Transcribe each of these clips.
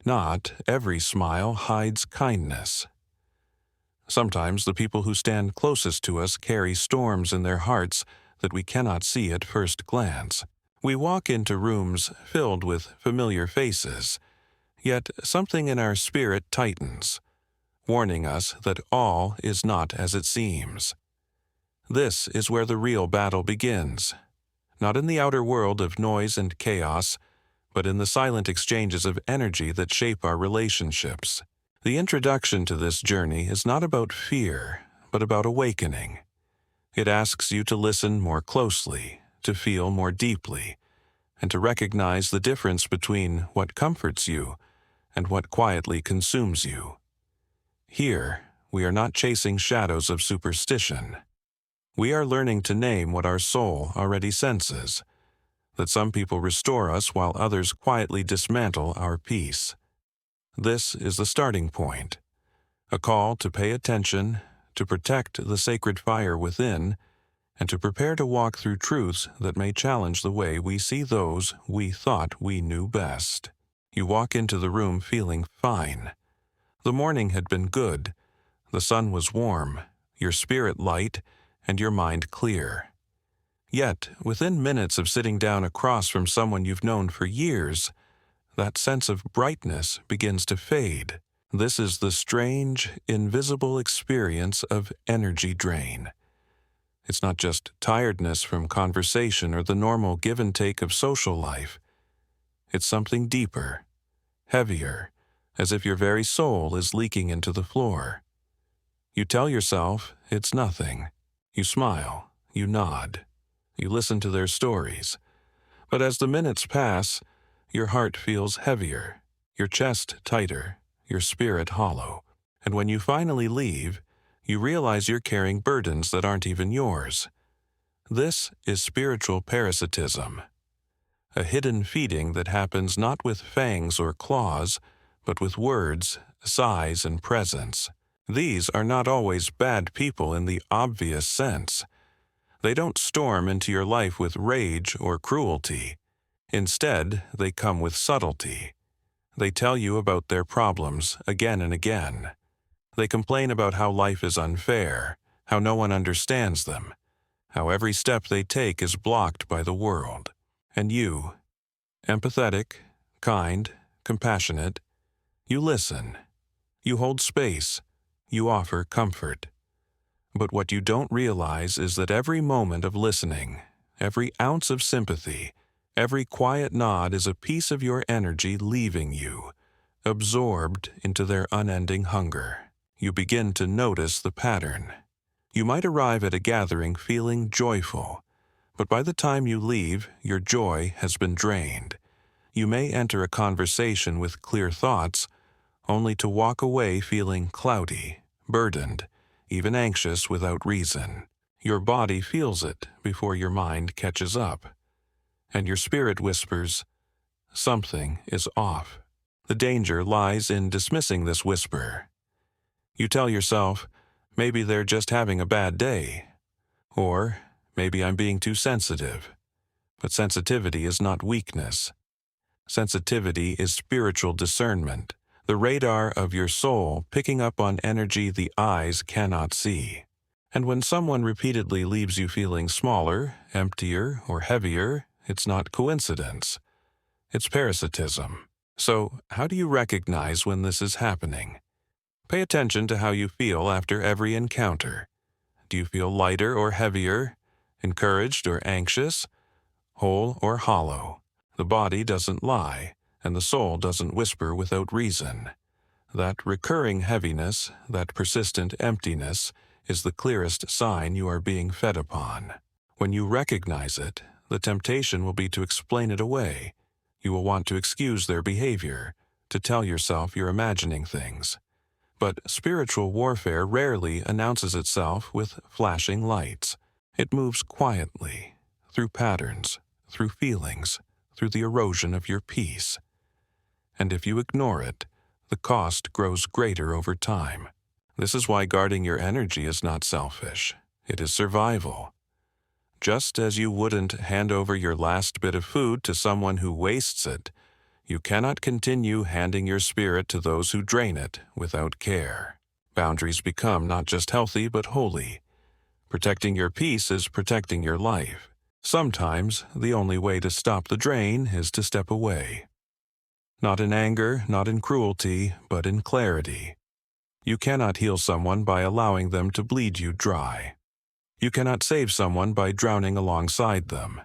Not every smile hides kindness. Sometimes the people who stand closest to us carry storms in their hearts that we cannot see at first glance. We walk into rooms filled with familiar faces, yet something in our spirit tightens, warning us that all is not as it seems. This is where the real battle begins, not in the outer world of noise and chaos, but in the silent exchanges of energy that shape our relationships. The introduction to this journey is not about fear, but about awakening. It asks you to listen more closely, to feel more deeply, and to recognize the difference between what comforts you and what quietly consumes you. Here, we are not chasing shadows of superstition. We are learning to name what our soul already senses, that some people restore us while others quietly dismantle our peace. This is the starting point, a call to pay attention, to protect the sacred fire within, and to prepare to walk through truths that may challenge the way we see those we thought we knew best. You walk into the room feeling fine. The morning had been good, the sun was warm, your spirit light, and your mind clear. Yet, within minutes of sitting down across from someone you've known for years, that sense of brightness begins to fade. This is the strange, invisible experience of energy drain. It's not just tiredness from conversation or the normal give and take of social life. It's something deeper, heavier, as if your very soul is leaking into the floor. You tell yourself it's nothing. You smile, you nod, you listen to their stories. But as the minutes pass, your heart feels heavier, your chest tighter, your spirit hollow. And when you finally leave, you realize you're carrying burdens that aren't even yours. This is spiritual parasitism, a hidden feeding that happens not with fangs or claws, but with words, sighs, and presence. These are not always bad people in the obvious sense. They don't storm into your life with rage or cruelty. Instead, they come with subtlety. They tell you about their problems again and again. They complain about how life is unfair, how no one understands them, how every step they take is blocked by the world. And you, empathetic, kind, compassionate, you listen. You hold space. You offer comfort. But what you don't realize is that every moment of listening, every ounce of sympathy, every quiet nod is a piece of your energy leaving you, absorbed into their unending hunger. You begin to notice the pattern. You might arrive at a gathering feeling joyful, but by the time you leave, your joy has been drained. You may enter a conversation with clear thoughts, only to walk away feeling cloudy, burdened, even anxious without reason. Your body feels it before your mind catches up, and your spirit whispers, something is off. The danger lies in dismissing this whisper. You tell yourself, maybe they're just having a bad day, or maybe I'm being too sensitive. But sensitivity is not weakness. Sensitivity is spiritual discernment, the radar of your soul picking up on energy the eyes cannot see. And when someone repeatedly leaves you feeling smaller, emptier, or heavier, it's not coincidence. It's parasitism. So, how do you recognize when this is happening? Pay attention to how you feel after every encounter. Do you feel lighter or heavier, encouraged or anxious, whole or hollow? The body doesn't lie, and the soul doesn't whisper without reason. That recurring heaviness, that persistent emptiness, is the clearest sign you are being fed upon. When you recognize it, the temptation will be to explain it away. You will want to excuse their behavior, to tell yourself you're imagining things. But spiritual warfare rarely announces itself with flashing lights. It moves quietly, through patterns, through feelings, through the erosion of your peace. And if you ignore it, the cost grows greater over time. This is why guarding your energy is not selfish. It is survival. Just as you wouldn't hand over your last bit of food to someone who wastes it, You cannot continue handing your spirit to those who drain it without care. Boundaries become not just healthy but holy. Protecting your peace is protecting your life. Sometimes the only way to stop the drain is to step away. Not in anger, not in cruelty, but in clarity. You cannot heal someone by allowing them to bleed you dry. You cannot save someone by drowning alongside them.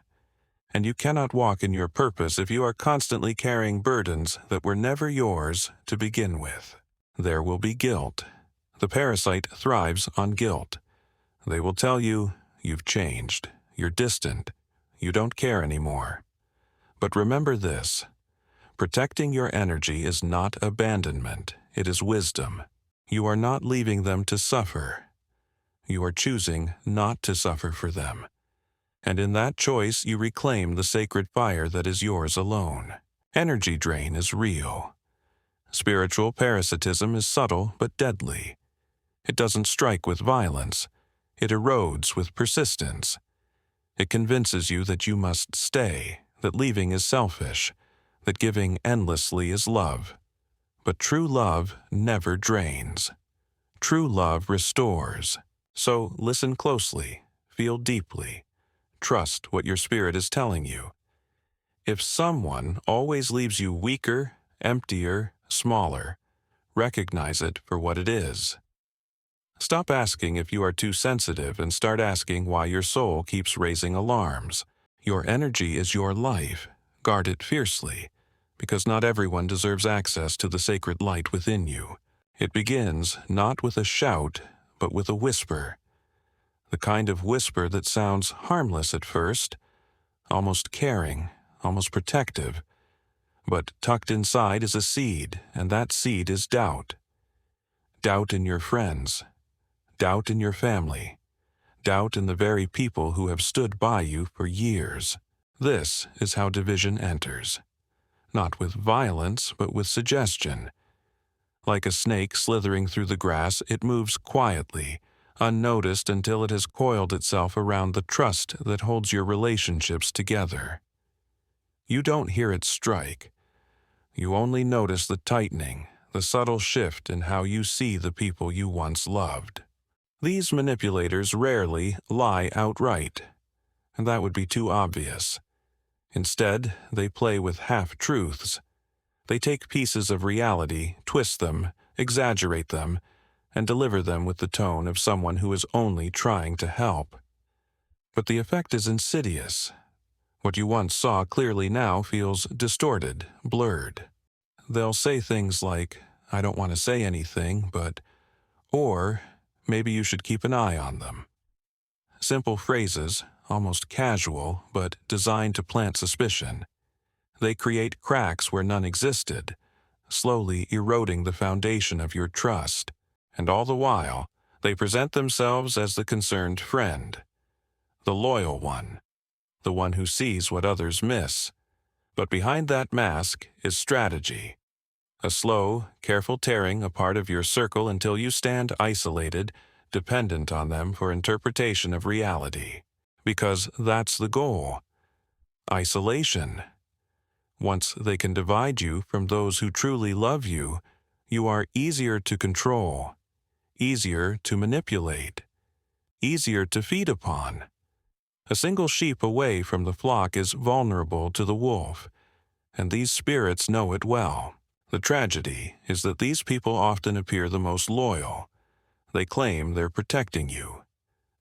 And you cannot walk in your purpose if you are constantly carrying burdens that were never yours to begin with. There will be guilt. The parasite thrives on guilt. They will tell you, you've changed, you're distant, you don't care anymore. But remember this, protecting your energy is not abandonment, it is wisdom. You are not leaving them to suffer. You are choosing not to suffer for them. And in that choice, you reclaim the sacred fire that is yours alone. Energy drain is real. Spiritual parasitism is subtle but deadly. It doesn't strike with violence. It erodes with persistence. It convinces you that you must stay, that leaving is selfish, that giving endlessly is love. But true love never drains. True love restores. So listen closely, feel deeply, trust what your spirit is telling you. If someone always leaves you weaker, emptier, smaller, recognize it for what it is. Stop asking if you are too sensitive and start asking why your soul keeps raising alarms. Your energy is your life. Guard it fiercely, because not everyone deserves access to the sacred light within you. It begins not with a shout, but with a whisper. The kind of whisper that sounds harmless at first, almost caring, almost protective. But tucked inside is a seed, and that seed is doubt. Doubt in your friends. Doubt in your family. Doubt in the very people who have stood by you for years. This is how division enters. Not with violence, but with suggestion. Like a snake slithering through the grass, it moves quietly, unnoticed until it has coiled itself around the trust that holds your relationships together. You don't hear it strike. You only notice the tightening, the subtle shift in how you see the people you once loved. These manipulators rarely lie outright, and that would be too obvious. Instead, they play with half-truths. They take pieces of reality, twist them, exaggerate them, and deliver them with the tone of someone who is only trying to help. But the effect is insidious. What you once saw clearly now feels distorted, blurred. They'll say things like, "I don't want to say anything, but," or, "Maybe you should keep an eye on them." Simple phrases, almost casual, but designed to plant suspicion. They create cracks where none existed, slowly eroding the foundation of your trust. And all the while, they present themselves as the concerned friend, the loyal one, the one who sees what others miss. But behind that mask is strategy. A slow, careful tearing apart of your circle until you stand isolated, dependent on them for interpretation of reality. Because that's the goal. Isolation. Once they can divide you from those who truly love you, you are easier to control, easier to manipulate, easier to feed upon. A single sheep away from the flock is vulnerable to the wolf, and these spirits know it well. The tragedy is that these people often appear the most loyal. They claim they're protecting you.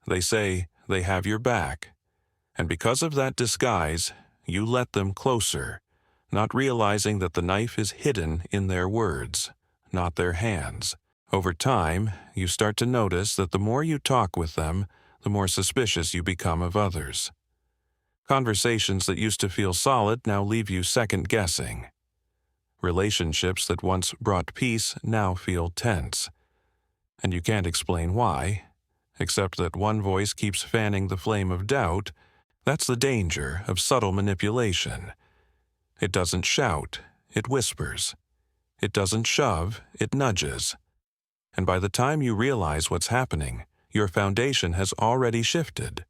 They say they have your back. And because of that disguise, you let them closer, not realizing that the knife is hidden in their words, not their hands. Over time, you start to notice that the more you talk with them, the more suspicious you become of others. Conversations that used to feel solid now leave you second-guessing. Relationships that once brought peace now feel tense. And you can't explain why, except that one voice keeps fanning the flame of doubt. That's the danger of subtle manipulation. It doesn't shout, it whispers. It doesn't shove, it nudges. And by the time you realize what's happening, your foundation has already shifted.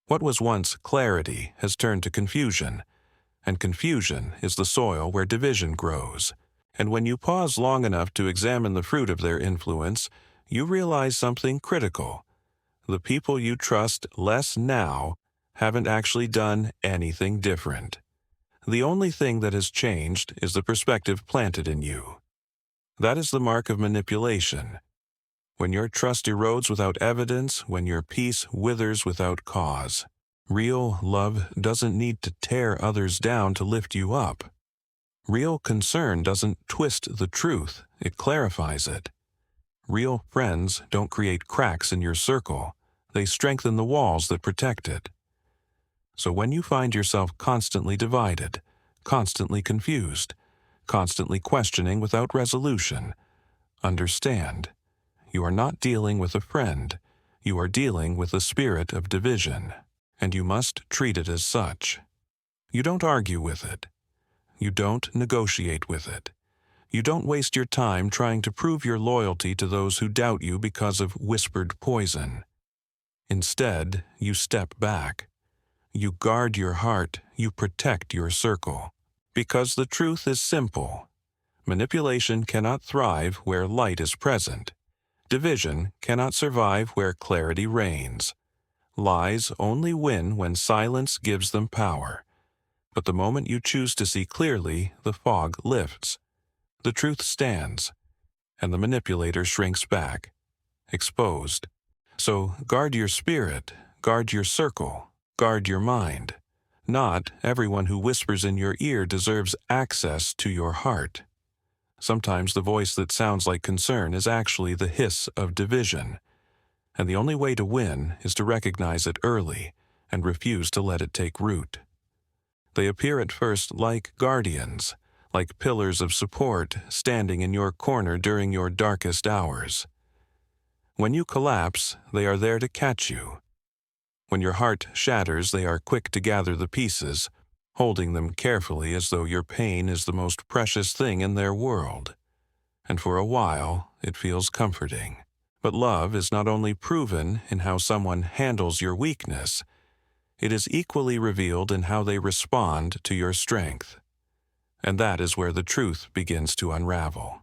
What was once clarity has turned to confusion, and confusion is the soil where division grows. And when you pause long enough to examine the fruit of their influence, you realize something critical. The people you trust less now haven't actually done anything different. The only thing that has changed is the perspective planted in you. That is the mark of manipulation. When your trust erodes without evidence, when your peace withers without cause. Real love doesn't need to tear others down to lift you up. Real concern doesn't twist the truth, it clarifies it. Real friends don't create cracks in your circle, they strengthen the walls that protect it. So when you find yourself constantly divided, constantly confused, constantly questioning without resolution, understand, you are not dealing with a friend, you are dealing with the spirit of division, and you must treat it as such. You don't argue with it. You don't negotiate with it. You don't waste your time trying to prove your loyalty to those who doubt you because of whispered poison. Instead, you step back. You guard your heart, you protect your circle. Because the truth is simple. Manipulation cannot thrive where light is present. Division cannot survive where clarity reigns. Lies only win when silence gives them power. But the moment you choose to see clearly, the fog lifts. The truth stands, and the manipulator shrinks back, exposed. So guard your spirit, guard your circle, guard your mind. Not everyone who whispers in your ear deserves access to your heart. Sometimes the voice that sounds like concern is actually the hiss of division, and the only way to win is to recognize it early and refuse to let it take root. They appear at first like guardians, like pillars of support standing in your corner during your darkest hours. When you collapse, they are there to catch you. When your heart shatters, they are quick to gather the pieces, holding them carefully as though your pain is the most precious thing in their world. And for a while, it feels comforting. But love is not only proven in how someone handles your weakness, it is equally revealed in how they respond to your strength. And that is where the truth begins to unravel.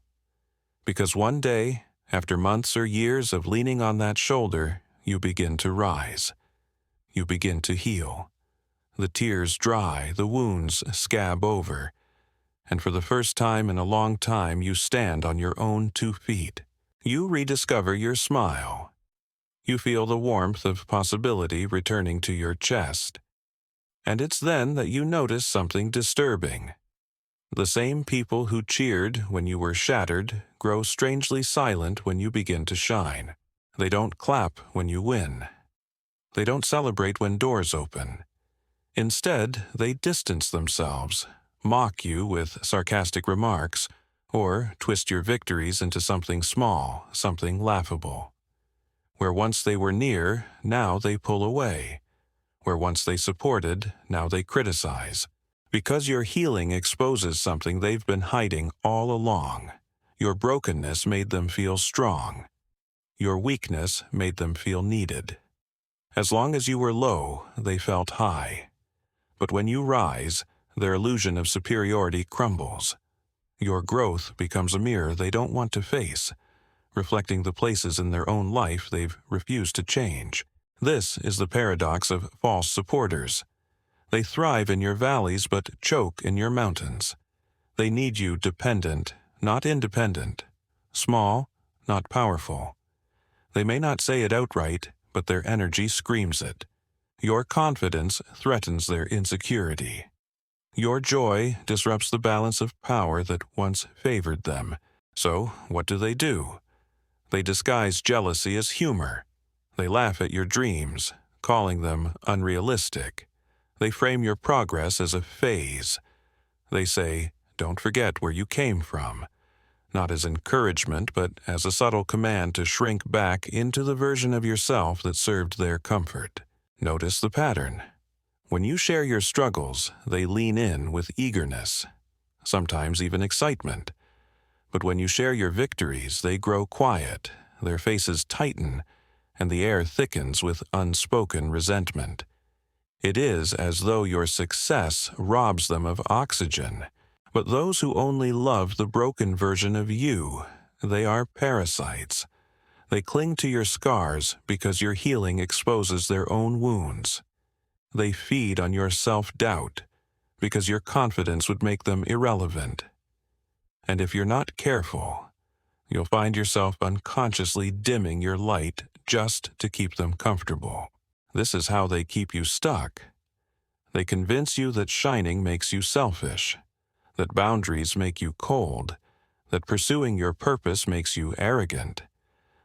Because one day, after months or years of leaning on that shoulder, you begin to rise. You begin to heal. The tears dry, the wounds scab over, and for the first time in a long time you stand on your own 2 feet. You rediscover your smile. You feel the warmth of possibility returning to your chest. And it's then that you notice something disturbing. The same people who cheered when you were shattered grow strangely silent when you begin to shine. They don't clap when you win. They don't celebrate when doors open. Instead, they distance themselves, mock you with sarcastic remarks, or twist your victories into something small, something laughable. Where once they were near, now they pull away. Where once they supported, now they criticize. Because your healing exposes something they've been hiding all along. Your brokenness made them feel strong. Your weakness made them feel needed. As long as you were low, they felt high. But when you rise, their illusion of superiority crumbles. Your growth becomes a mirror they don't want to face, reflecting the places in their own life they've refused to change. This is the paradox of false supporters. They thrive in your valleys but choke in your mountains. They need you dependent, not independent. Small, not powerful. They may not say it outright, but their energy screams it. Your confidence threatens their insecurity. Your joy disrupts the balance of power that once favored them. So, what do? They disguise jealousy as humor. They laugh at your dreams, calling them unrealistic. They frame your progress as a phase. They say, "Don't forget where you came from," not as encouragement, but as a subtle command to shrink back into the version of yourself that served their comfort. Notice the pattern. When you share your struggles, they lean in with eagerness, sometimes even excitement. But when you share your victories, they grow quiet, their faces tighten, and the air thickens with unspoken resentment. It is as though your success robs them of oxygen. But those who only love the broken version of you, they are parasites. They cling to your scars because your healing exposes their own wounds. They feed on your self-doubt because your confidence would make them irrelevant. And if you're not careful, you'll find yourself unconsciously dimming your light just to keep them comfortable. This is how they keep you stuck. They convince you that shining makes you selfish, that boundaries make you cold, that pursuing your purpose makes you arrogant.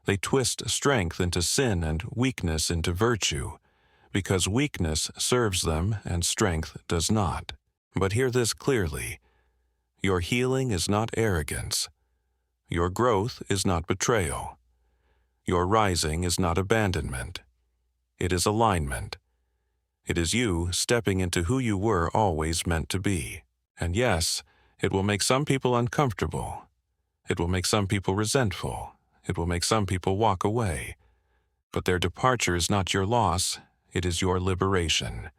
They twist strength into sin and weakness into virtue, because weakness serves them and strength does not. But hear this clearly. Your healing is not arrogance. Your growth is not betrayal. Your rising is not abandonment. It is alignment. It is you stepping into who you were always meant to be. And yes, it will make some people uncomfortable. It will make some people resentful. It will make some people walk away. But their departure is not your loss, it is your liberation.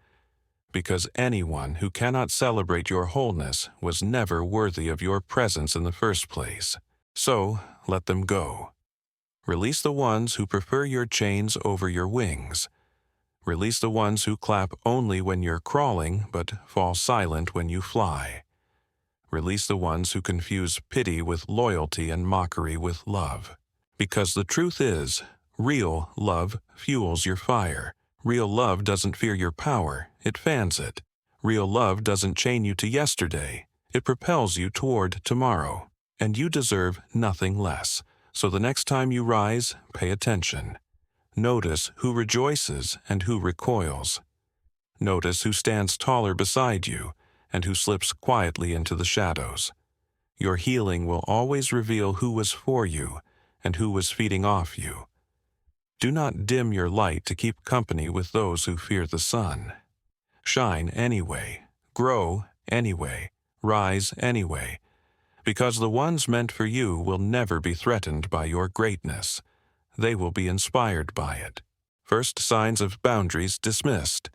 Because anyone who cannot celebrate your wholeness was never worthy of your presence in the first place. So, let them go. Release the ones who prefer your chains over your wings. Release the ones who clap only when you're crawling but fall silent when you fly. Release the ones who confuse pity with loyalty and mockery with love. Because the truth is, real love fuels your fire. Real love doesn't fear your power, it fans it. Real love doesn't chain you to yesterday, it propels you toward tomorrow. And you deserve nothing less. So the next time you rise, pay attention. Notice who rejoices and who recoils. Notice who stands taller beside you and who slips quietly into the shadows. Your healing will always reveal who was for you and who was feeding off you. Do not dim your light to keep company with those who fear the sun. Shine anyway, grow anyway, rise anyway, because the ones meant for you will never be threatened by your greatness. They will be inspired by it. First signs of boundaries dismissed.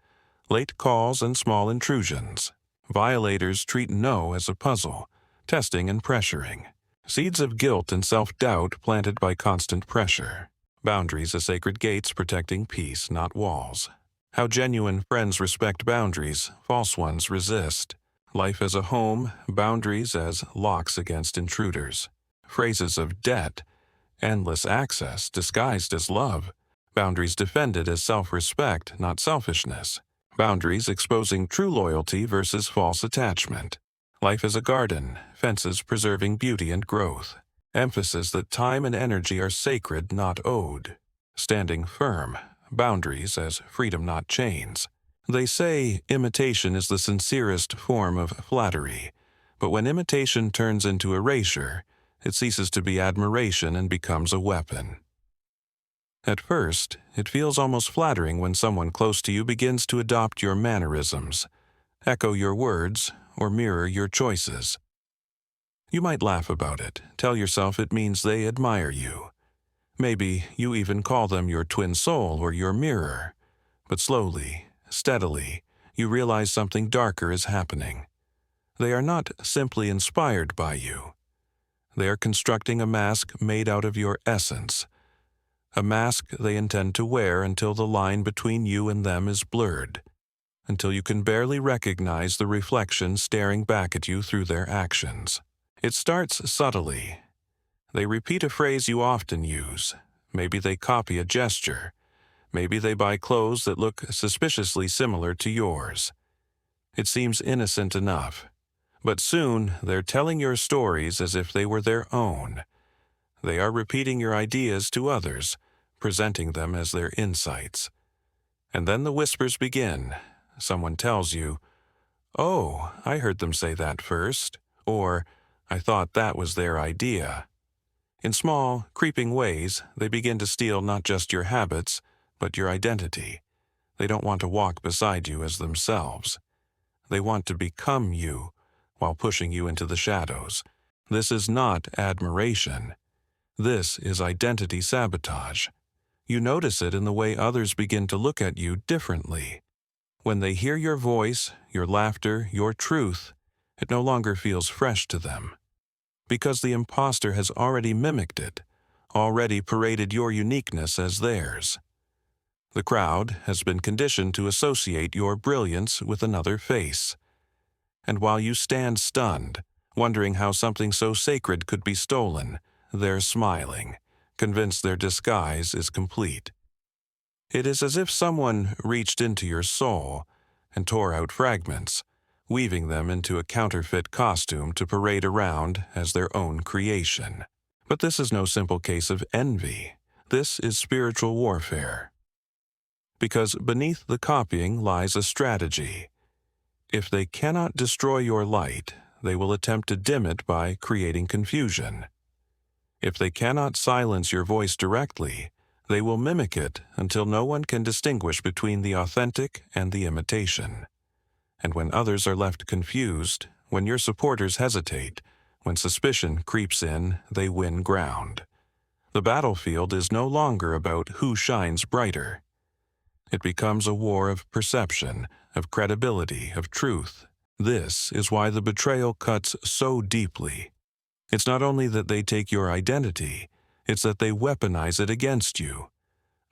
Late calls and small intrusions. Violators treat no as a puzzle, testing and pressuring. Seeds of guilt and self-doubt planted by constant pressure. Boundaries as sacred gates protecting peace, not walls. How genuine friends respect boundaries, false ones resist. Life as a home, boundaries as locks against intruders. Phrases of debt, endless access disguised as love. Boundaries defended as self-respect, not selfishness. Boundaries exposing true loyalty versus false attachment. Life as a garden, fences preserving beauty and growth. Emphasis that time and energy are sacred, not owed. Standing firm, boundaries as freedom, not chains. They say imitation is the sincerest form of flattery, but when imitation turns into erasure, it ceases to be admiration and becomes a weapon. At first, it feels almost flattering when someone close to you begins to adopt your mannerisms, echo your words, or mirror your choices. You might laugh about it, tell yourself it means they admire you. Maybe you even call them your twin soul or your mirror. But slowly, steadily, you realize something darker is happening. They are not simply inspired by you. They are constructing a mask made out of your essence. A mask they intend to wear until the line between you and them is blurred, until you can barely recognize the reflection staring back at you through their actions. It starts subtly. They repeat a phrase you often use. Maybe they copy a gesture. Maybe they buy clothes that look suspiciously similar to yours. It seems innocent enough. But soon, they're telling your stories as if they were their own. They are repeating your ideas to others, presenting them as their insights. And then the whispers begin. Someone tells you, "Oh, I heard them say that first," or "I thought that was their idea." In small, creeping ways, they begin to steal not just your habits, but your identity. They don't want to walk beside you as themselves. They want to become you, while pushing you into the shadows. This is not admiration. This is identity sabotage. You notice it in the way others begin to look at you differently. When they hear your voice, your laughter, your truth, it no longer feels fresh to them, because the imposter has already mimicked it, already paraded your uniqueness as theirs. The crowd has been conditioned to associate your brilliance with another face. And while you stand stunned, wondering how something so sacred could be stolen, they're smiling, convinced their disguise is complete. It is as if someone reached into your soul and tore out fragments, weaving them into a counterfeit costume to parade around as their own creation. But this is no simple case of envy. This is spiritual warfare. Because beneath the copying lies a strategy. If they cannot destroy your light, they will attempt to dim it by creating confusion. If they cannot silence your voice directly, they will mimic it until no one can distinguish between the authentic and the imitation. And when others are left confused, when your supporters hesitate, when suspicion creeps in, they win ground. The battlefield is no longer about who shines brighter. It becomes a war of perception, of credibility, of truth. This is why the betrayal cuts so deeply. It's not only that they take your identity, it's that they weaponize it against you.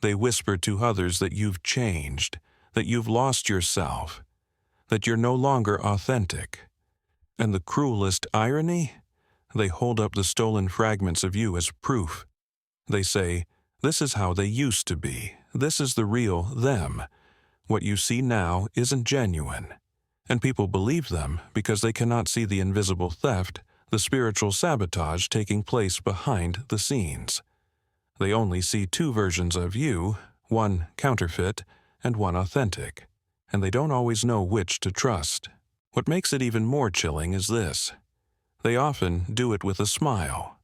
They whisper to others that you've changed, that you've lost yourself, that you're no longer authentic. And the cruelest irony? They hold up the stolen fragments of you as proof. They say, "This is how they used to be. This is the real them. What you see now isn't genuine." And people believe them because they cannot see the invisible theft, the spiritual sabotage taking place behind the scenes. They only see two versions of you, one counterfeit and one authentic, and they don't always know which to trust. What makes it even more chilling is this. They often do it with a smile.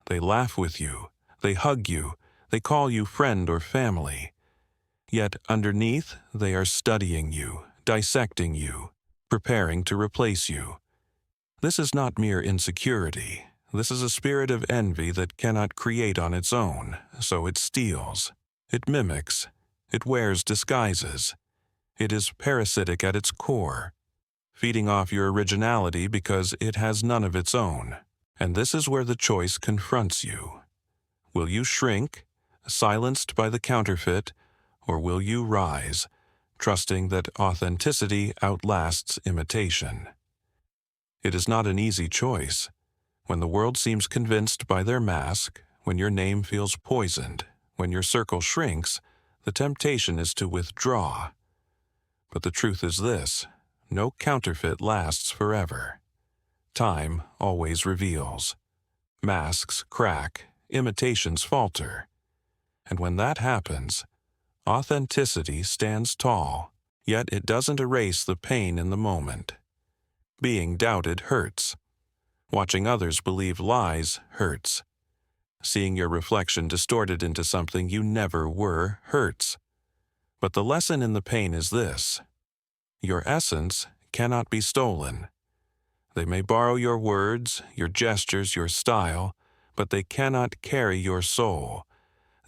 They laugh with you, they hug you, they call you friend or family. Yet underneath, they are studying you, dissecting you, preparing to replace you. This is not mere insecurity. This is a spirit of envy that cannot create on its own, so it steals. It mimics. It wears disguises. It is parasitic at its core, feeding off your originality because it has none of its own. And this is where the choice confronts you. Will you shrink, silenced by the counterfeit, or will you rise, trusting that authenticity outlasts imitation? It is not an easy choice. When the world seems convinced by their mask, when your name feels poisoned, when your circle shrinks, the temptation is to withdraw. But the truth is this: no counterfeit lasts forever. Time always reveals. Masks crack, imitations falter. And when that happens, authenticity stands tall, yet it doesn't erase the pain in the moment. Being doubted hurts. Watching others believe lies hurts. Seeing your reflection distorted into something you never were hurts. But the lesson in the pain is this: your essence cannot be stolen. They may borrow your words, your gestures, your style, but they cannot carry your soul.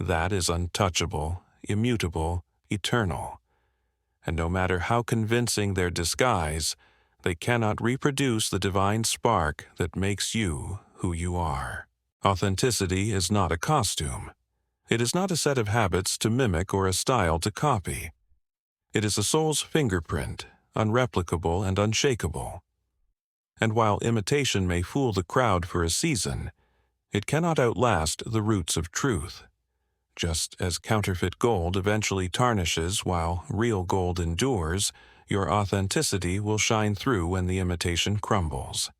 That is untouchable, immutable, eternal. And no matter how convincing their disguise, they cannot reproduce the divine spark that makes you who you are. Authenticity is not a costume. It is not a set of habits to mimic or a style to copy. It is a soul's fingerprint, unreplicable and unshakable. And while imitation may fool the crowd for a season, it cannot outlast the roots of truth. Just as counterfeit gold eventually tarnishes while real gold endures, your authenticity will shine through when the imitation crumbles.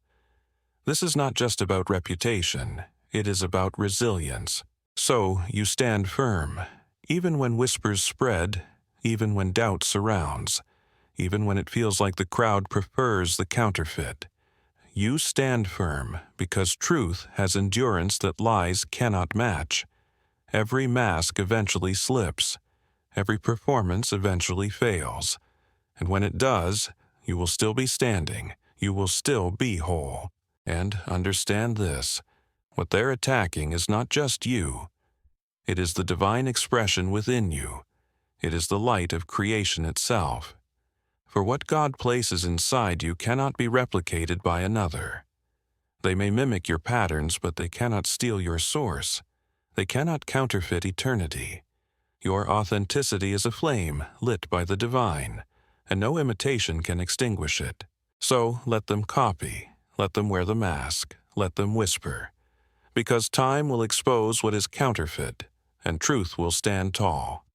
This is not just about reputation, it is about resilience. So you stand firm, even when whispers spread, even when doubt surrounds, even when it feels like the crowd prefers the counterfeit. You stand firm because truth has endurance that lies cannot match. Every mask eventually slips. Every performance eventually fails. And when it does, you will still be standing. You will still be whole. And understand this: what they're attacking is not just you. It is the divine expression within you. It is the light of creation itself. For what God places inside you cannot be replicated by another. They may mimic your patterns, but they cannot steal your source. They cannot counterfeit eternity. Your authenticity is a flame lit by the divine, and no imitation can extinguish it. So let them copy, let them wear the mask, let them whisper, because time will expose what is counterfeit, and truth will stand tall.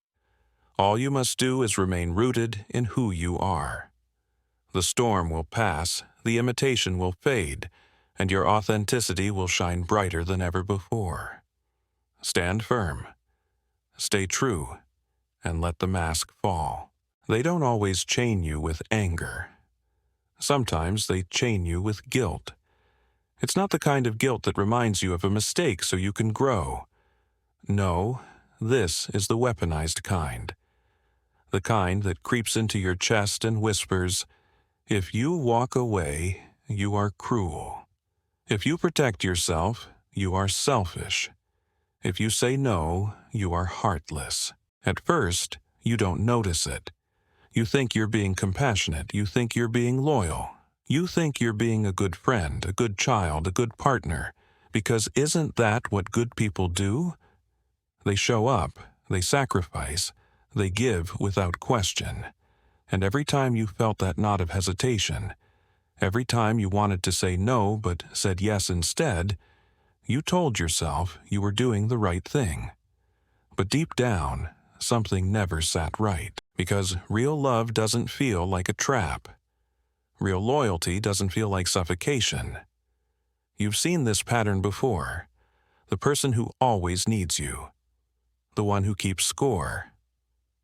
All you must do is remain rooted in who you are. The storm will pass, the imitation will fade, and your authenticity will shine brighter than ever before. Stand firm, stay true, and let the mask fall. They don't always chain you with anger. Sometimes they chain you with guilt. It's not the kind of guilt that reminds you of a mistake so you can grow. No, this is the weaponized kind. The kind that creeps into your chest and whispers, "If you walk away, you are cruel. If you protect yourself, you are selfish. If you say no, you are heartless." At first, you don't notice it. You think you're being compassionate. You think you're being loyal. You think you're being a good friend, a good child, a good partner. Because isn't that what good people do? They show up, they sacrifice, they give without question. And every time you felt that knot of hesitation, every time you wanted to say no but said yes instead, you told yourself you were doing the right thing. But deep down, something never sat right, because real love doesn't feel like a trap. Real loyalty doesn't feel like suffocation. You've seen this pattern before. The person who always needs you. The one who keeps score.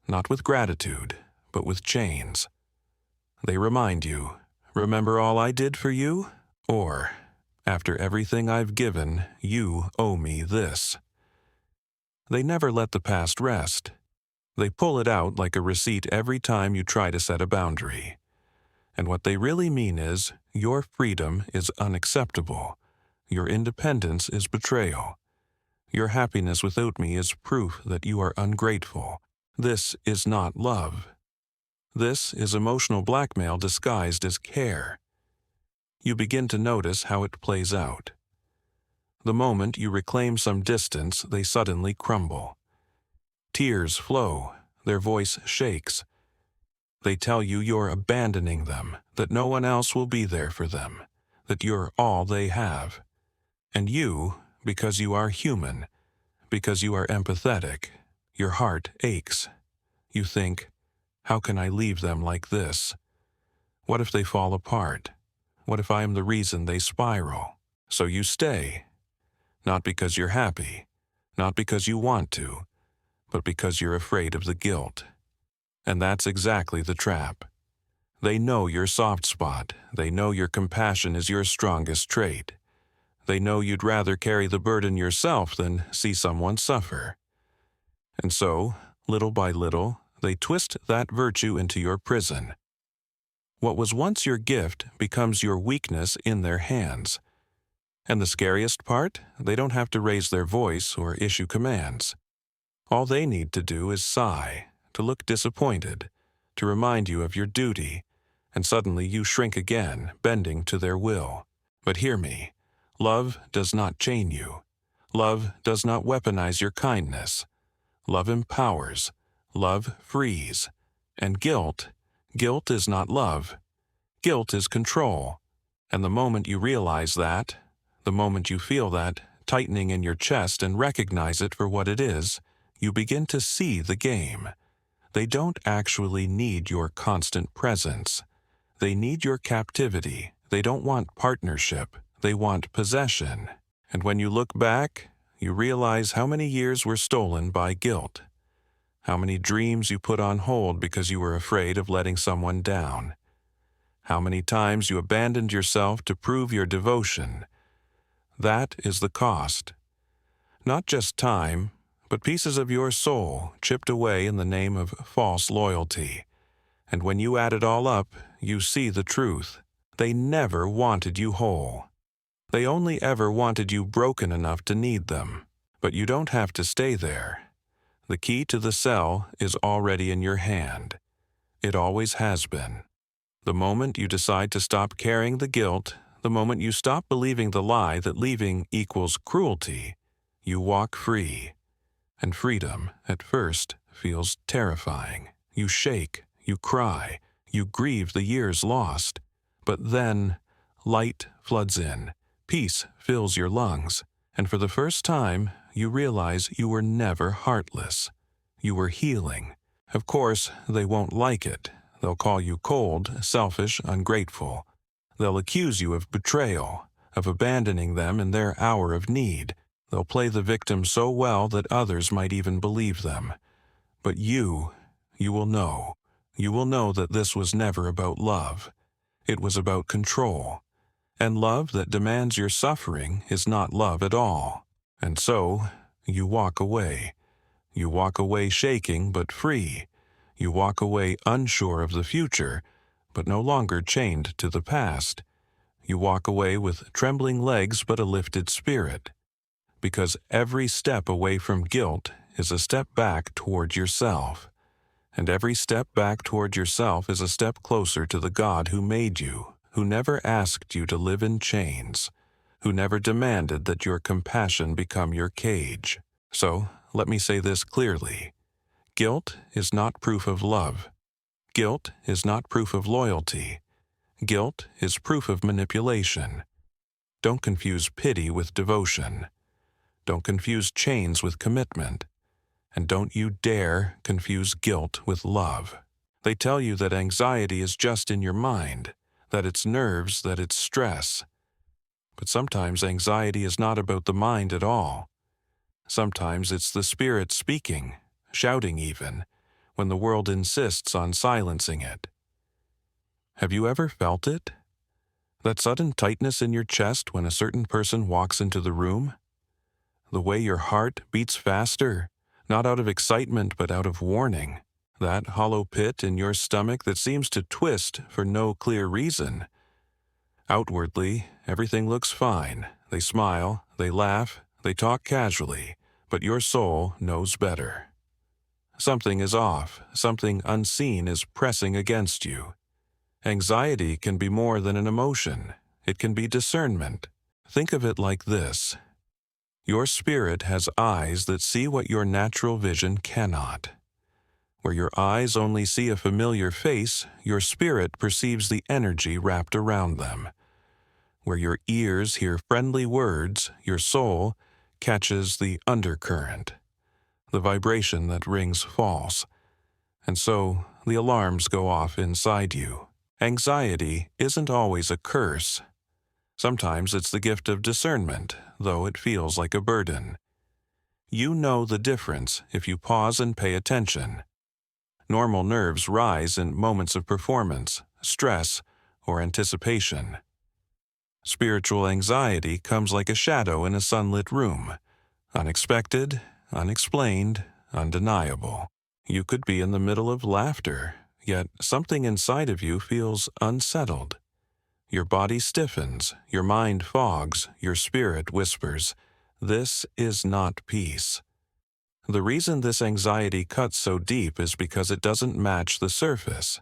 Not with gratitude, but with chains. They remind you, "Remember all I did for you?" Or, "After everything I've given, you owe me this." They never let the past rest. They pull it out like a receipt every time you try to set a boundary. And what they really mean is, your freedom is unacceptable. Your independence is betrayal. Your happiness without me is proof that you are ungrateful. This is not love. This is emotional blackmail disguised as care. You begin to notice how it plays out. The moment you reclaim some distance, they suddenly crumble. Tears flow, their voice shakes. They tell you you're abandoning them, that no one else will be there for them, that you're all they have. And you, because you are human, because you are empathetic, your heart aches. You think, "How can I leave them like this? What if they fall apart? What if I am the reason they spiral?" So you stay, not because you're happy, not because you want to, but because you're afraid of the guilt. And that's exactly the trap. They know your soft spot. They know your compassion is your strongest trait. They know you'd rather carry the burden yourself than see someone suffer. And so, little by little, they twist that virtue into your prison. What was once your gift becomes your weakness in their hands. And the scariest part, they don't have to raise their voice or issue commands. All they need to do is sigh, to look disappointed, to remind you of your duty, and suddenly you shrink again, bending to their will. But hear me, love does not chain you. Love does not weaponize your kindness. Love empowers. Love frees. And guilt is not love. Guilt is control. And the moment you realize that, the moment you feel that tightening in your chest and recognize it for what it is, you begin to see the game. They don't actually need your constant presence. They need your captivity. They don't want partnership. They want possession. And when you look back, you realize how many years were stolen by guilt. How many dreams you put on hold because you were afraid of letting someone down. How many times you abandoned yourself to prove your devotion. That is the cost. Not just time, but pieces of your soul chipped away in the name of false loyalty. And when you add it all up, you see the truth. They never wanted you whole. They only ever wanted you broken enough to need them. But you don't have to stay there. The key to the cell is already in your hand. It always has been. The moment you decide to stop carrying the guilt, the moment you stop believing the lie that leaving equals cruelty, you walk free. And freedom, at first, feels terrifying. You shake, you cry, you grieve the years lost. But then, light floods in, peace fills your lungs, and for the first time, you realize you were never heartless. You were healing. Of course, they won't like it. They'll call you cold, selfish, ungrateful. They'll accuse you of betrayal, of abandoning them in their hour of need. They'll play the victim so well that others might even believe them. But you will know. You will know that this was never about love. It was about control. And love that demands your suffering is not love at all. And so, you walk away. You walk away shaking but free. You walk away unsure of the future, but no longer chained to the past. You walk away with trembling legs but a lifted spirit. Because every step away from guilt is a step back toward yourself. And every step back toward yourself is a step closer to the God who made you, who never asked you to live in chains, who never demanded that your compassion become your cage. So, let me say this clearly. Guilt is not proof of love. Guilt is not proof of loyalty. Guilt is proof of manipulation. Don't confuse pity with devotion. Don't confuse chains with commitment. And don't you dare confuse guilt with love. They tell you that anxiety is just in your mind, that it's nerves, that it's stress. But sometimes anxiety is not about the mind at all. Sometimes it's the spirit speaking, shouting even, when the world insists on silencing it. Have you ever felt it? That sudden tightness in your chest when a certain person walks into the room? The way your heart beats faster, not out of excitement but out of warning. That hollow pit in your stomach that seems to twist for no clear reason. Outwardly, everything looks fine. They smile, they laugh, they talk casually, but your soul knows better. Something is off, something unseen is pressing against you. Anxiety can be more than an emotion. It can be discernment. Think of it like this. Your spirit has eyes that see what your natural vision cannot. Where your eyes only see a familiar face, your spirit perceives the energy wrapped around them. Where your ears hear friendly words, your soul catches the undercurrent, the vibration that rings false. And so the alarms go off inside you. Anxiety isn't always a curse. Sometimes it's the gift of discernment, though it feels like a burden. You know the difference if you pause and pay attention. Normal nerves rise in moments of performance, stress, or anticipation. Spiritual anxiety comes like a shadow in a sunlit room, unexpected, unexplained, undeniable. You could be in the middle of laughter, yet something inside of you feels unsettled. Your body stiffens, your mind fogs, your spirit whispers, "This is not peace." The reason this anxiety cuts so deep is because it doesn't match the surface.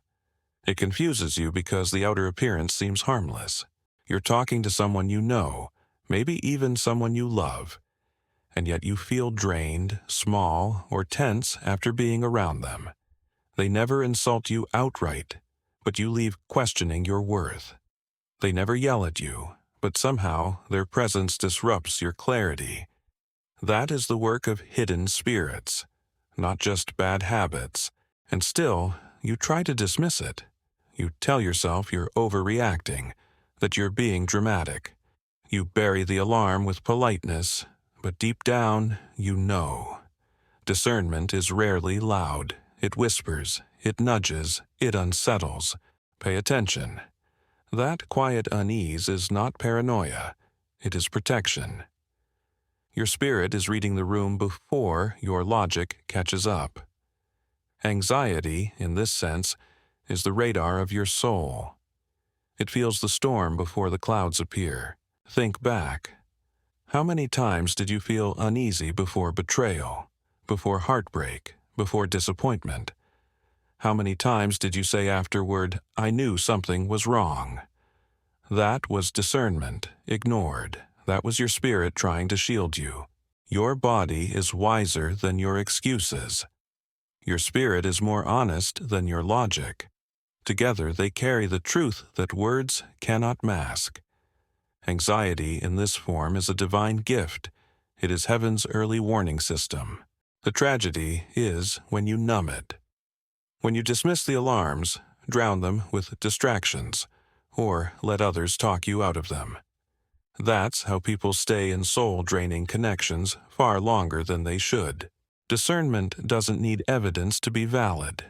It confuses you because the outer appearance seems harmless. You're talking to someone you know, maybe even someone you love, and yet you feel drained, small, or tense after being around them. They never insult you outright, but you leave questioning your worth. They never yell at you, but somehow their presence disrupts your clarity. That is the work of hidden spirits, not just bad habits, and still you try to dismiss it. You tell yourself you're overreacting, that you're being dramatic. You bury the alarm with politeness, but deep down, you know. Discernment is rarely loud. It whispers, it nudges, it unsettles. Pay attention. That quiet unease is not paranoia. It is protection. Your spirit is reading the room before your logic catches up. Anxiety, in this sense, is the radar of your soul. It feels the storm before the clouds appear. Think back. How many times did you feel uneasy before betrayal, before heartbreak, before disappointment? How many times did you say afterward, "I knew something was wrong"? That was discernment, ignored. That was your spirit trying to shield you. Your body is wiser than your excuses. Your spirit is more honest than your logic. Together they carry the truth that words cannot mask. Anxiety in this form is a divine gift. It is heaven's early warning system. The tragedy is when you numb it. When you dismiss the alarms, drown them with distractions, or let others talk you out of them. That's how people stay in soul-draining connections far longer than they should. Discernment doesn't need evidence to be valid.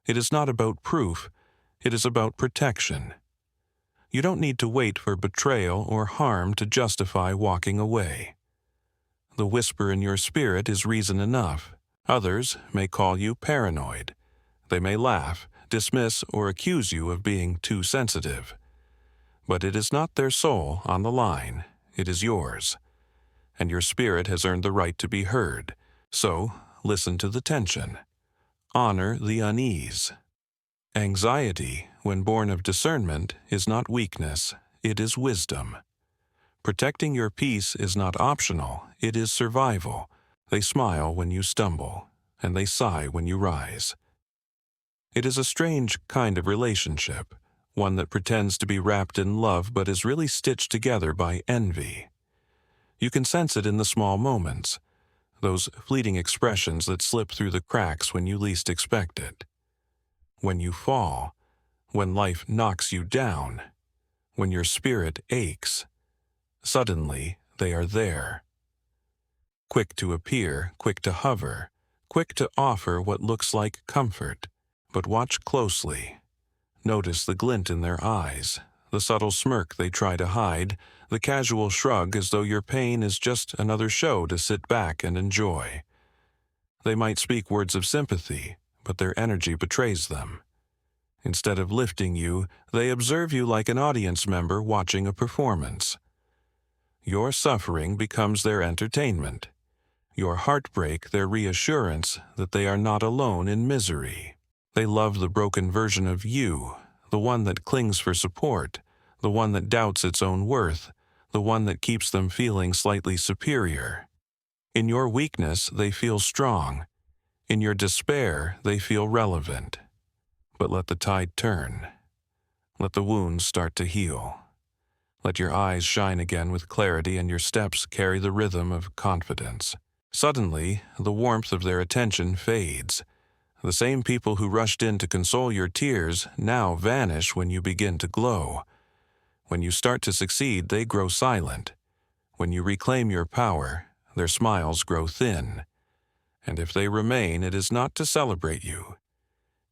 It is not about proof, it is about protection. You don't need to wait for betrayal or harm to justify walking away. The whisper in your spirit is reason enough. Others may call you paranoid. They may laugh, dismiss, or accuse you of being too sensitive. But it is not their soul on the line, it is yours. And your spirit has earned the right to be heard. So, listen to the tension. Honor the unease. Anxiety, when born of discernment, is not weakness, it is wisdom. Protecting your peace is not optional, it is survival. They smile when you stumble, and they sigh when you rise. It is a strange kind of relationship, one that pretends to be wrapped in love but is really stitched together by envy. You can sense it in the small moments, those fleeting expressions that slip through the cracks when you least expect it. When you fall, when life knocks you down, when your spirit aches, suddenly they are there. Quick to appear, quick to hover, quick to offer what looks like comfort. But watch closely. Notice the glint in their eyes, the subtle smirk they try to hide, the casual shrug as though your pain is just another show to sit back and enjoy. They might speak words of sympathy, but their energy betrays them. Instead of lifting you, they observe you like an audience member watching a performance. Your suffering becomes their entertainment. Your heartbreak their reassurance that they are not alone in misery. They love the broken version of you, the one that clings for support, the one that doubts its own worth, the one that keeps them feeling slightly superior. In your weakness, they feel strong. In your despair, they feel relevant. But let the tide turn. Let the wounds start to heal. Let your eyes shine again with clarity and your steps carry the rhythm of confidence. Suddenly, the warmth of their attention fades. The same people who rushed in to console your tears now vanish when you begin to glow. When you start to succeed, they grow silent. When you reclaim your power, their smiles grow thin. And if they remain, it is not to celebrate you.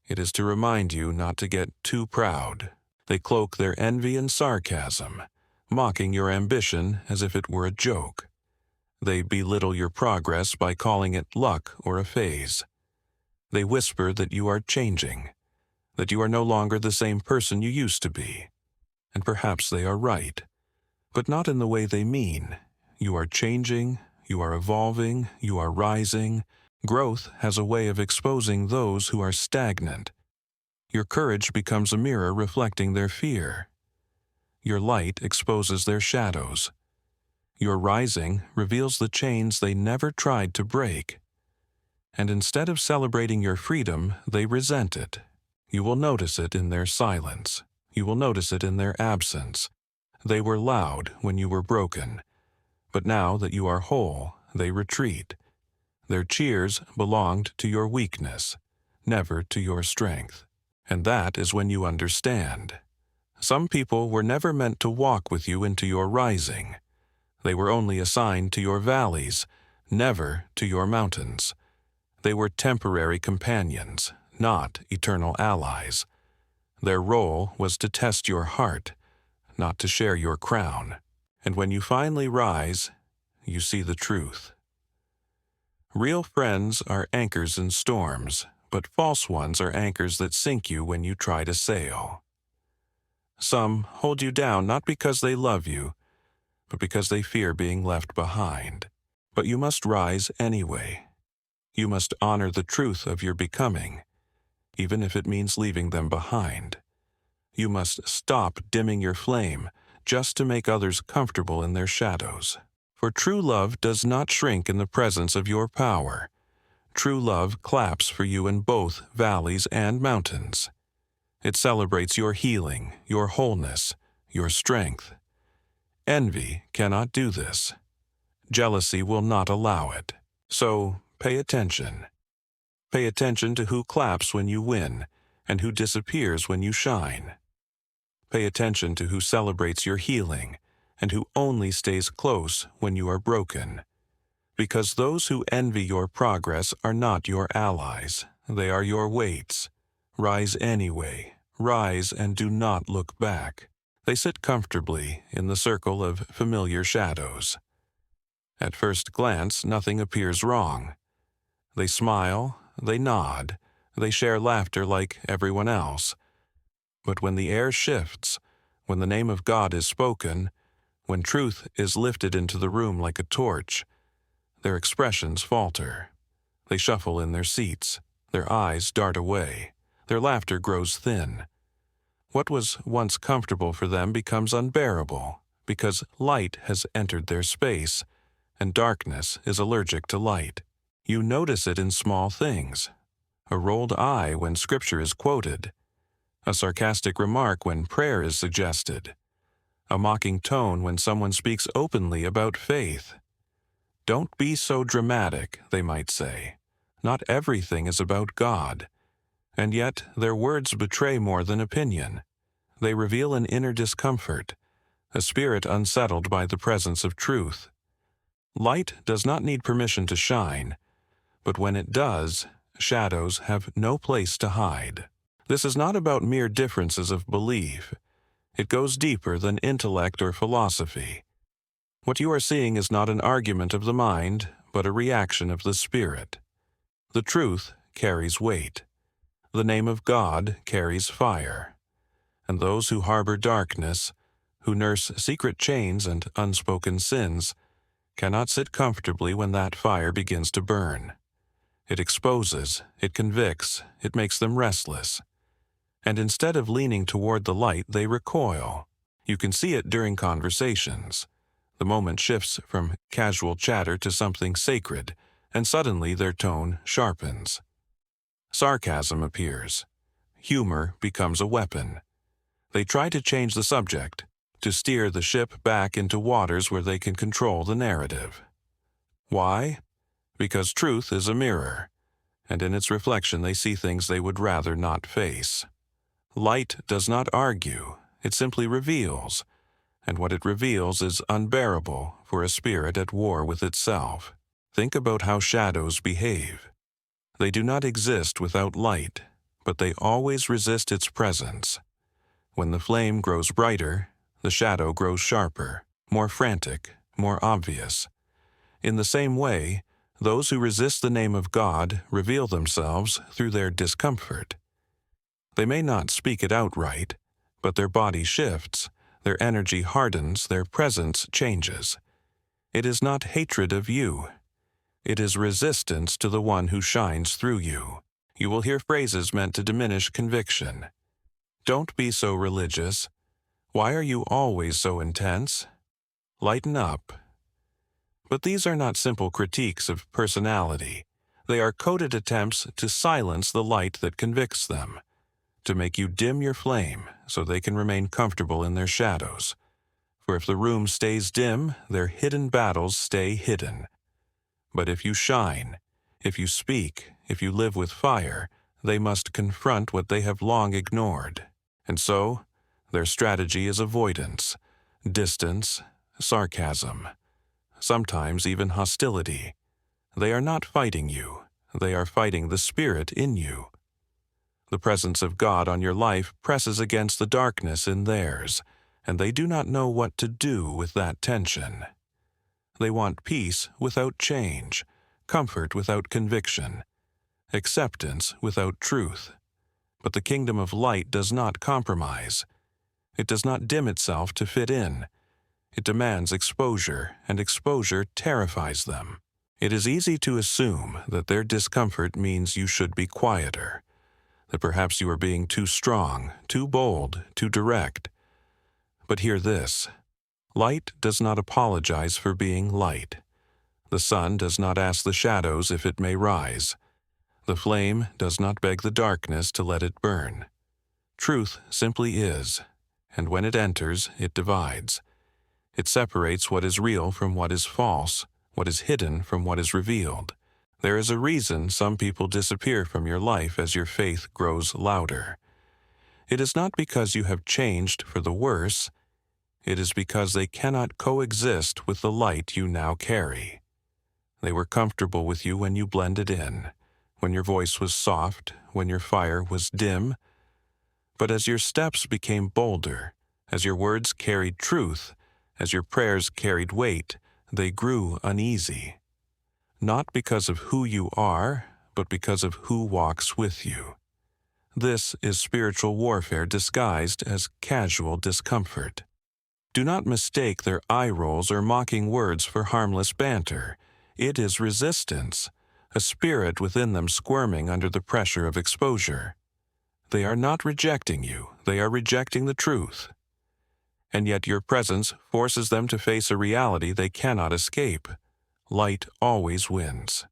It is to remind you not to get too proud. They cloak their envy in sarcasm, mocking your ambition as if it were a joke. They belittle your progress by calling it luck or a phase. They whisper that you are changing, that you are no longer the same person you used to be. And perhaps they are right, but not in the way they mean. You are changing, you are evolving, you are rising. Growth has a way of exposing those who are stagnant. Your courage becomes a mirror reflecting their fear. Your light exposes their shadows. Your rising reveals the chains they never tried to break. And instead of celebrating your freedom, they resent it. You will notice it in their silence. You will notice it in their absence. They were loud when you were broken, but now that you are whole, they retreat. Their cheers belonged to your weakness, never to your strength. And that is when you understand. Some people were never meant to walk with you into your rising. They were only assigned to your valleys, never to your mountains. They were temporary companions, not eternal allies. Their role was to test your heart, not to share your crown. And when you finally rise, you see the truth. Real friends are anchors in storms, but false ones are anchors that sink you when you try to sail. Some hold you down not because they love you, but because they fear being left behind. But you must rise anyway. You must honor the truth of your becoming. even if it means leaving them behind. You must stop dimming your flame just to make others comfortable in their shadows. For true love does not shrink in the presence of your power. True love claps for you in both valleys and mountains. It celebrates your healing, your wholeness, your strength. Envy cannot do this. Jealousy will not allow it. So, pay attention. Pay attention to who claps when you win and who disappears when you shine. Pay attention to who celebrates your healing and who only stays close when you are broken. Because those who envy your progress are not your allies. They are your weights. Rise anyway. Rise and do not look back. They sit comfortably in the circle of familiar shadows. At first glance, nothing appears wrong. They smile, they nod, they share laughter like everyone else. But when the air shifts, when the name of God is spoken, when truth is lifted into the room like a torch, their expressions falter. They shuffle in their seats, their eyes dart away, their laughter grows thin. What was once comfortable for them becomes unbearable, because light has entered their space, and darkness is allergic to light. You notice it in small things. A rolled eye when scripture is quoted. A sarcastic remark when prayer is suggested. A mocking tone when someone speaks openly about faith. Don't be so dramatic, they might say. Not everything is about God. And yet their words betray more than opinion. They reveal an inner discomfort, a spirit unsettled by the presence of truth. Light does not need permission to shine, but when it does, shadows have no place to hide. This is not about mere differences of belief. It goes deeper than intellect or philosophy. What you are seeing is not an argument of the mind, but a reaction of the spirit. The truth carries weight. The name of God carries fire. And those who harbor darkness, who nurse secret chains and unspoken sins, cannot sit comfortably when that fire begins to burn. It exposes, it convicts, it makes them restless. And instead of leaning toward the light, they recoil. You can see it during conversations. The moment shifts from casual chatter to something sacred, and suddenly their tone sharpens. Sarcasm appears. Humor becomes a weapon. They try to change the subject, to steer the ship back into waters where they can control the narrative. Why? Because truth is a mirror, and in its reflection they see things they would rather not face. Light does not argue, it simply reveals, and what it reveals is unbearable for a spirit at war with itself. Think about how shadows behave. They do not exist without light, but they always resist its presence. When the flame grows brighter, the shadow grows sharper, more frantic, more obvious. In the same way, those who resist the name of God reveal themselves through their discomfort. They may not speak it outright, but their body shifts, their energy hardens, their presence changes. It is not hatred of you. It is resistance to the one who shines through you. You will hear phrases meant to diminish conviction. Don't be so religious. Why are you always so intense? Lighten up. But these are not simple critiques of personality. They are coded attempts to silence the light that convicts them, to make you dim your flame so they can remain comfortable in their shadows. For if the room stays dim, their hidden battles stay hidden. But if you shine, if you speak, if you live with fire, they must confront what they have long ignored. And so, their strategy is avoidance, distance, sarcasm, sometimes even hostility. They are not fighting you. They are fighting the spirit in you. The presence of God on your life presses against the darkness in theirs, and they do not know what to do with that tension. They want peace without change, comfort without conviction, acceptance without truth. But the kingdom of light does not compromise. It does not dim itself to fit in. It demands exposure, and exposure terrifies them. It is easy to assume that their discomfort means you should be quieter, that perhaps you are being too strong, too bold, too direct. But hear this: light does not apologize for being light. The sun does not ask the shadows if it may rise. The flame does not beg the darkness to let it burn. Truth simply is, and when it enters, it divides. It separates what is real from what is false, what is hidden from what is revealed. There is a reason some people disappear from your life as your faith grows louder. It is not because you have changed for the worse. It is because they cannot coexist with the light you now carry. They were comfortable with you when you blended in, when your voice was soft, when your fire was dim. But as your steps became bolder, as your words carried truth, as your prayers carried weight, they grew uneasy. Not because of who you are, but because of who walks with you. This is spiritual warfare disguised as casual discomfort. Do not mistake their eye rolls or mocking words for harmless banter. It is resistance, a spirit within them squirming under the pressure of exposure. They are not rejecting you, they are rejecting the truth. And yet your presence forces them to face a reality they cannot escape. Light always wins.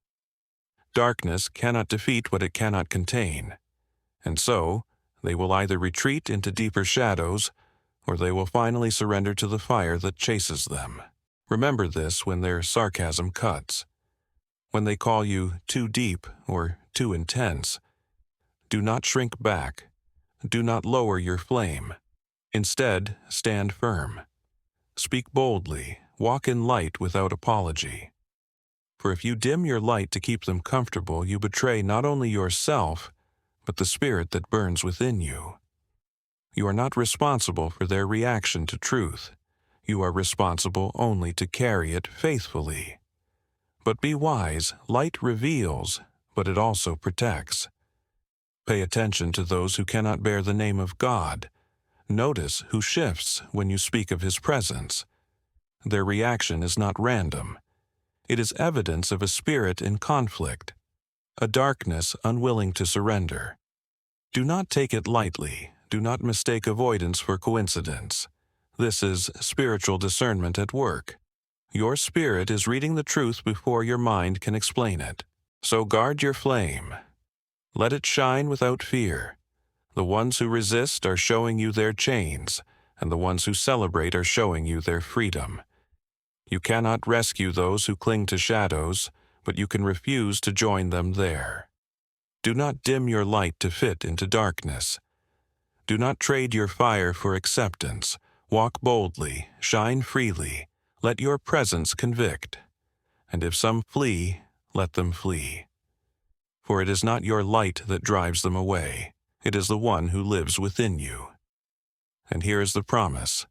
Darkness cannot defeat what it cannot contain. And so, they will either retreat into deeper shadows, or they will finally surrender to the fire that chases them. Remember this when their sarcasm cuts. When they call you too deep or too intense, do not shrink back. Do not lower your flame. Instead, stand firm. Speak boldly. Walk in light without apology. For if you dim your light to keep them comfortable, you betray not only yourself, but the spirit that burns within you. You are not responsible for their reaction to truth. You are responsible only to carry it faithfully. But be wise. Light reveals, but it also protects. Pay attention to those who cannot bear the name of God. Notice who shifts when you speak of His presence. Their reaction is not random. It is evidence of a spirit in conflict, a darkness unwilling to surrender. Do not take it lightly. Do not mistake avoidance for coincidence. This is spiritual discernment at work. Your spirit is reading the truth before your mind can explain it. So guard your flame. Let it shine without fear. The ones who resist are showing you their chains, and the ones who celebrate are showing you their freedom. You cannot rescue those who cling to shadows, but you can refuse to join them there. Do not dim your light to fit into darkness. Do not trade your fire for acceptance. Walk boldly, shine freely. Let your presence convict. And if some flee, let them flee. For it is not your light that drives them away. It is the one who lives within you. And here is the promise.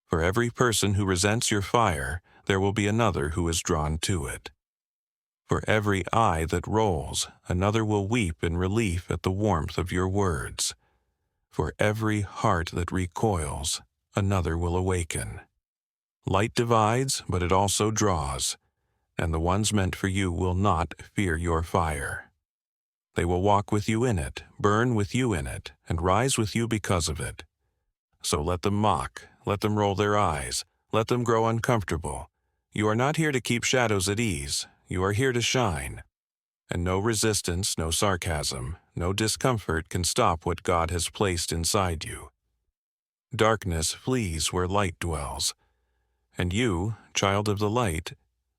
For every person who resents your fire, there will be another who is drawn to it. For every eye that rolls, another will weep in relief at the warmth of your words. For every heart that recoils, another will awaken. Light divides, but it also draws, and the ones meant for you will not fear your fire. They will walk with you in it, burn with you in it, and rise with you because of it. So let them mock, let them roll their eyes, let them grow uncomfortable. You are not here to keep shadows at ease. You are here to shine. And no resistance, no sarcasm, no discomfort can stop what God has placed inside you. Darkness flees where light dwells. And you, child of the light,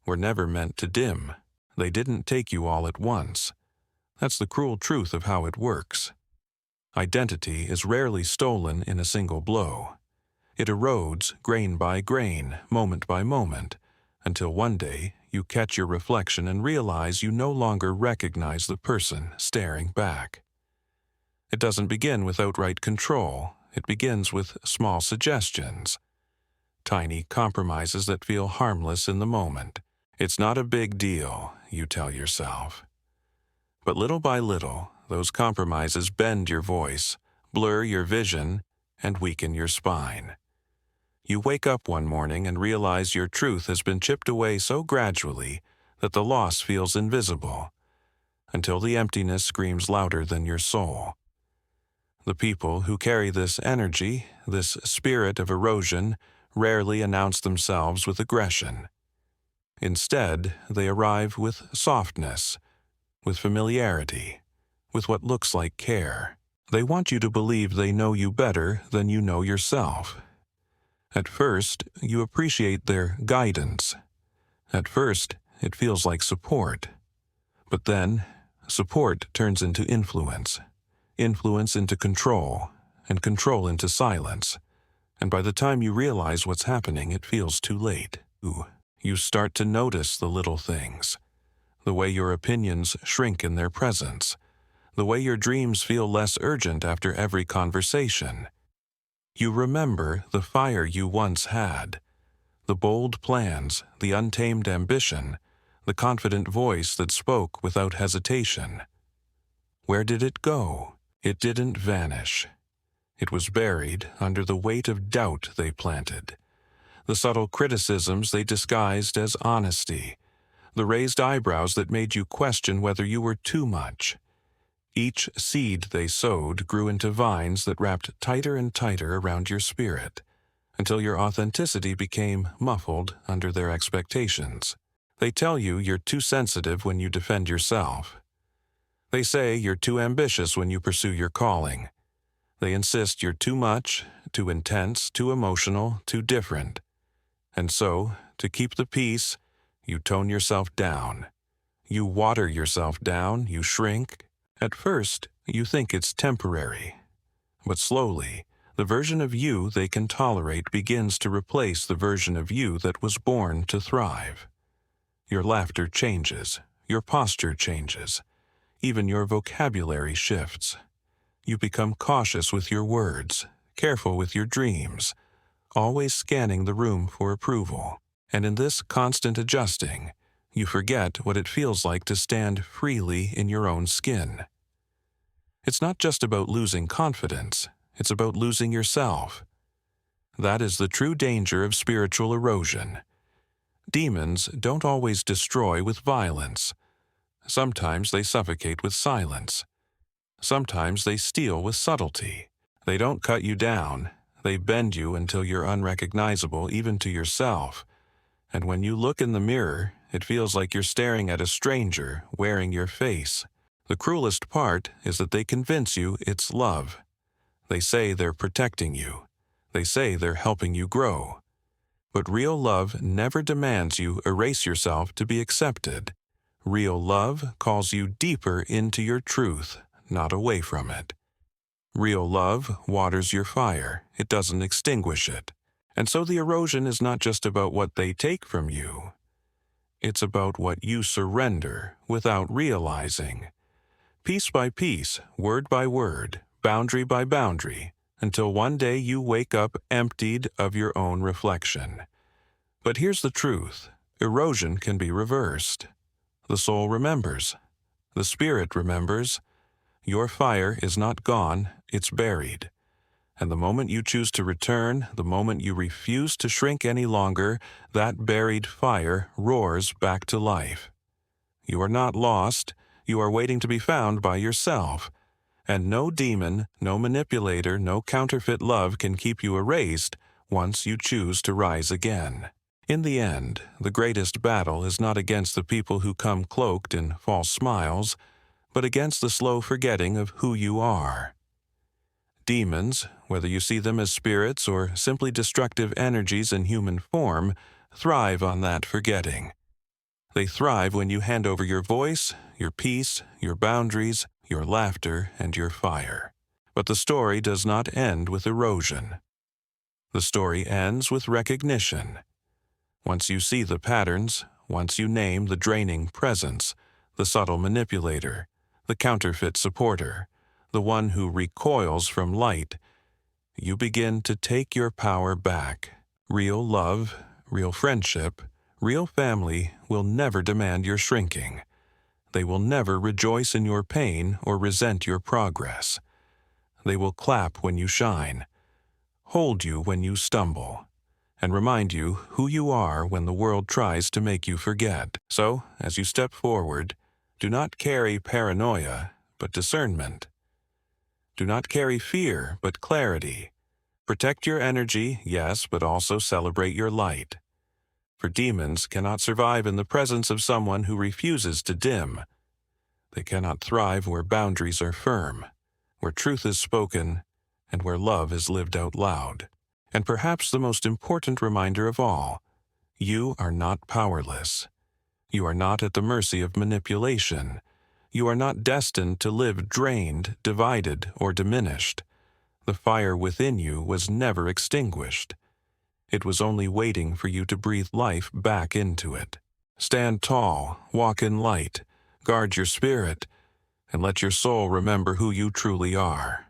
were never meant to dim. They didn't take you all at once. That's the cruel truth of how it works. Identity is rarely stolen in a single blow. It erodes grain by grain, moment by moment, until one day you catch your reflection and realize you no longer recognize the person staring back. It doesn't begin with outright control. It begins with small suggestions. Tiny compromises that feel harmless in the moment. It's not a big deal, you tell yourself. But little by little, those compromises bend your voice, blur your vision, and weaken your spine. You wake up one morning and realize your truth has been chipped away so gradually that the loss feels invisible, until the emptiness screams louder than your soul. The people who carry this energy, this spirit of erosion, rarely announce themselves with aggression. Instead, they arrive with softness, with familiarity, with what looks like care. They want you to believe they know you better than you know yourself. At first, you appreciate their guidance. At first, it feels like support. But then, support turns into influence, influence into control, and control into silence. And by the time you realize what's happening, it feels too late. You start to notice the little things, the way your opinions shrink in their presence, the way your dreams feel less urgent after every conversation. You remember the fire you once had, the bold plans, the untamed ambition, the confident voice that spoke without hesitation. Where did it go? It didn't vanish. It was buried under the weight of doubt they planted, the subtle criticisms they disguised as honesty, the raised eyebrows that made you question whether you were too much. Each seed they sowed grew into vines that wrapped tighter and tighter around your spirit, until your authenticity became muffled under their expectations. They tell you you're too sensitive when you defend yourself. They say you're too ambitious when you pursue your calling. They insist you're too much, too intense, too emotional, too different. And so, to keep the peace, you tone yourself down. You water yourself down, you shrink. At first, you think it's temporary. But slowly, the version of you they can tolerate begins to replace the version of you that was born to thrive. Your laughter changes, your posture changes, even your vocabulary shifts. You become cautious with your words, careful with your dreams, always scanning the room for approval. And in this constant adjusting, you forget what it feels like to stand freely in your own skin. It's not just about losing confidence, it's about losing yourself. That is the true danger of spiritual erosion. Demons don't always destroy with violence. Sometimes they suffocate with silence. Sometimes they steal with subtlety. They don't cut you down. They bend you until you're unrecognizable even to yourself. And when you look in the mirror, it feels like you're staring at a stranger wearing your face. The cruelest part is that they convince you it's love. They say they're protecting you. They say they're helping you grow. But real love never demands you erase yourself to be accepted. Real love calls you deeper into your truth, not away from it. Real love waters your fire. It doesn't extinguish it. And so the erosion is not just about what they take from you. It's about what you surrender without realizing. Piece by piece, word by word, boundary by boundary, until one day you wake up emptied of your own reflection. But here's the truth. Erosion can be reversed. The soul remembers. The spirit remembers. Your fire is not gone, it's buried. And the moment you choose to return, the moment you refuse to shrink any longer, that buried fire roars back to life. You are not lost. You are waiting to be found by yourself. And no demon, no manipulator, no counterfeit love can keep you erased once you choose to rise again. In the end, the greatest battle is not against the people who come cloaked in false smiles, but against the slow forgetting of who you are. Demons, whether you see them as spirits or simply destructive energies in human form, thrive on that forgetting. They thrive when you hand over your voice, your peace, your boundaries, your laughter, and your fire. But the story does not end with erosion. The story ends with recognition. Once you see the patterns, once you name the draining presence, the subtle manipulator, the counterfeit supporter, the one who recoils from light, you begin to take your power back. Real love, real friendship, real family will never demand your shrinking. They will never rejoice in your pain or resent your progress. They will clap when you shine, hold you when you stumble, and remind you who you are when the world tries to make you forget. So, as you step forward, do not carry paranoia, but discernment. Do not carry fear, but clarity. Protect your energy, yes, but also celebrate your light. For demons cannot survive in the presence of someone who refuses to dim. They cannot thrive where boundaries are firm, where truth is spoken, and where love is lived out loud. And perhaps the most important reminder of all, you are not powerless. You are not at the mercy of manipulation. You are not destined to live drained, divided, or diminished. The fire within you was never extinguished. It was only waiting for you to breathe life back into it. Stand tall, walk in light, guard your spirit, and let your soul remember who you truly are.